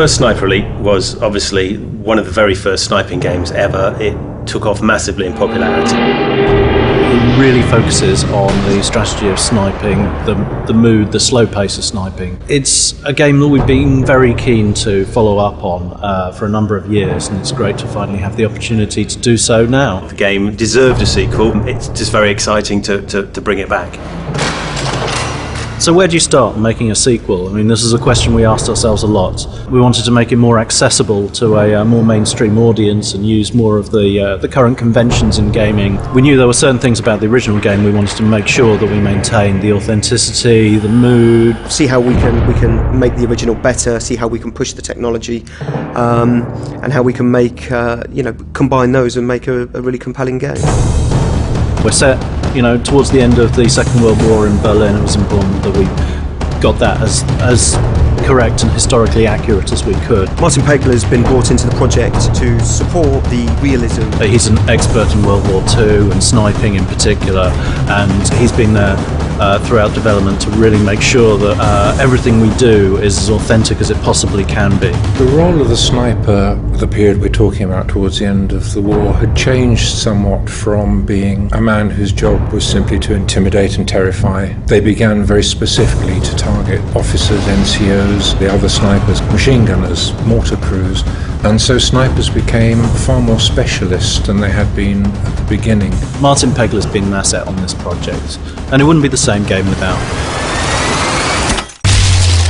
first Sniper Elite was obviously one of the very first sniping games ever. It took off massively in popularity. It really focuses on the strategy of sniping, the mood, the slow pace of sniping. It's a game that we've been very keen to follow up on for a number of years, and it's great to finally have the opportunity to do so now. The game deserved a sequel. It's just very exciting to bring it back. So where do you start making a sequel? I mean, this is a question we asked ourselves a lot. We wanted to make it more accessible to a more mainstream audience and use more of the current conventions in gaming. We knew there were certain things about the original game we wanted to make sure that we maintained: the authenticity, the mood. See how we can make the original better, see how we can push the technology, and how we can make, combine those and make a really compelling game. We're set, towards the end of the Second World War in Berlin. It was important that we got that as correct and historically accurate as we could. Martin Pegler has been brought into the project to support the realism. He's an expert in World War II and sniping in particular, and he's been there throughout development to really make sure that everything we do is as authentic as it possibly can be. The role of the sniper, the period we're talking about towards the end of the war, had changed somewhat from being a man whose job was simply to intimidate and terrify. They began very specifically to target officers, NCOs, the other snipers, machine gunners, mortar crews, and so snipers became far more specialist than they had been at the beginning. Martin Pegler's been an asset on this project, and it wouldn't be the same game without him.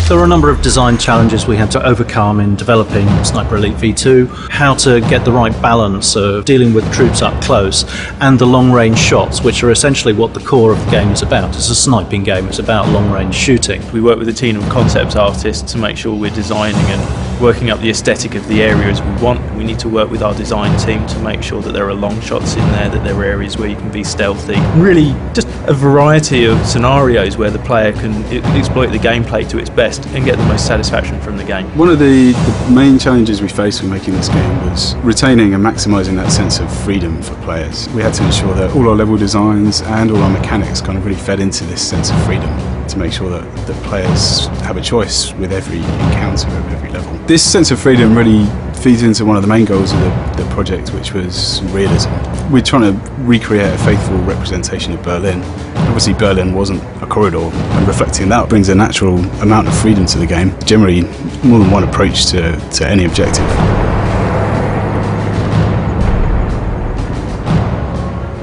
There were a number of design challenges we had to overcome in developing Sniper Elite V2, how to get the right balance of dealing with troops up close and the long-range shots, which are essentially what the core of the game is about. It's a sniping game, it's about long-range shooting. We work with a team of concept artists to make sure we're designing and working up the aesthetic of the areas we want. We need to work with our design team to make sure that there are long shots in there, that there are areas where you can be stealthy. Really just a variety of scenarios where the player can exploit the gameplay to its best and get the most satisfaction from the game. One of the main challenges we faced when making this game was retaining and maximising that sense of freedom for players. We had to ensure that all our level designs and all our mechanics kind of really fed into this sense of freedom to make sure that players have a choice with every encounter at every level. This sense of freedom really feeds into one of the main goals of the project, which was realism. We're trying to recreate a faithful representation of Berlin. Obviously Berlin wasn't a corridor, and reflecting that brings a natural amount of freedom to the game. Generally, more than one approach to any objective.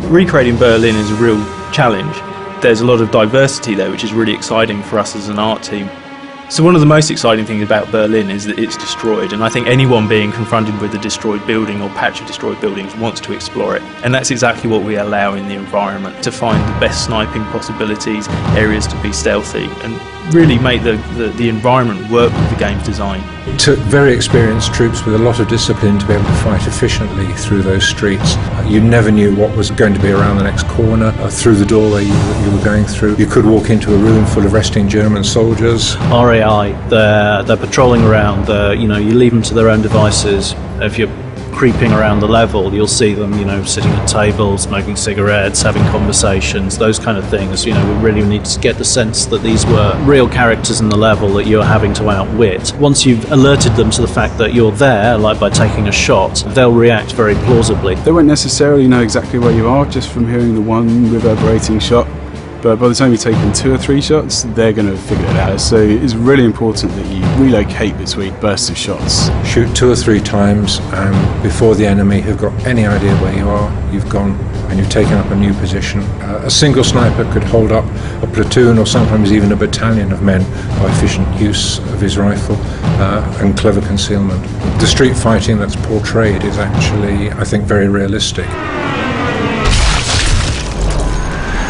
Recreating Berlin is a real challenge. There's a lot of diversity there, which is really exciting for us as an art team. So one of the most exciting things about Berlin is that it's destroyed, and I think anyone being confronted with a destroyed building or patch of destroyed buildings wants to explore it, and that's exactly what we allow in the environment, to find the best sniping possibilities, areas to be stealthy, and really make the environment work with the game's design. It took very experienced troops with a lot of discipline to be able to fight efficiently through those streets. You never knew what was going to be around the next corner, through the doorway you were going through. You could walk into a room full of resting German soldiers. RAI, they're patrolling around, you leave them to their own devices. If you're creeping around the level, you'll see them, sitting at tables, smoking cigarettes, having conversations, those kind of things. We really need to get the sense that these were real characters in the level that you're having to outwit. Once you've alerted them to the fact that you're there, like by taking a shot, they'll react very plausibly. They won't necessarily know exactly where you are just from hearing the one reverberating shot, but by the time you've taken 2 or 3 shots, they're going to figure it out. So it's really important that you relocate between bursts of shots. Shoot 2 or 3 times, and before the enemy have got any idea where you are, you've gone and you've taken up a new position. A single sniper could hold up a platoon or sometimes even a battalion of men by efficient use of his rifle and clever concealment. The street fighting that's portrayed is actually, I think, very realistic.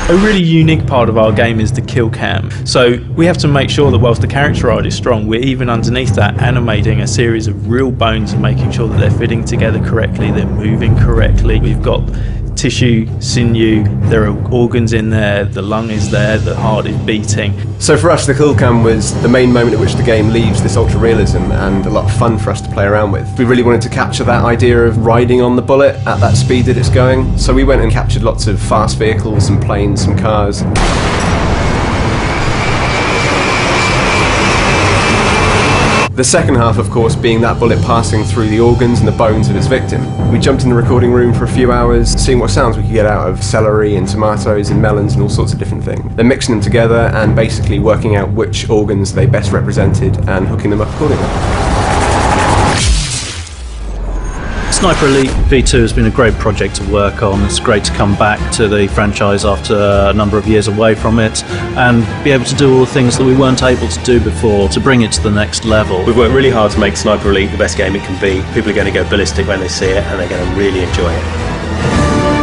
A really unique part of our game is the kill cam. So we have to make sure that whilst the character art is strong, we're even underneath that animating a series of real bones and making sure that they're fitting together correctly, they're moving correctly. We've got tissue, sinew, there are organs in there, the lung is there, the heart is beating. So for us, the kill cam was the main moment at which the game leaves this ultra realism, and a lot of fun for us to play around with. We really wanted to capture that idea of riding on the bullet at that speed that it's going, so we went and captured lots of fast vehicles and planes and cars. The second half, of course, being that bullet passing through the organs and the bones of its victim. We jumped in the recording room for a few hours, seeing what sounds we could get out of celery and tomatoes and melons and all sorts of different things. Then mixing them together and basically working out which organs they best represented and hooking them up accordingly. Sniper Elite V2 has been a great project to work on. It's great to come back to the franchise after a number of years away from it and be able to do all the things that we weren't able to do before to bring it to the next level. We've worked really hard to make Sniper Elite the best game it can be. People are going to go ballistic when they see it and they're going to really enjoy it.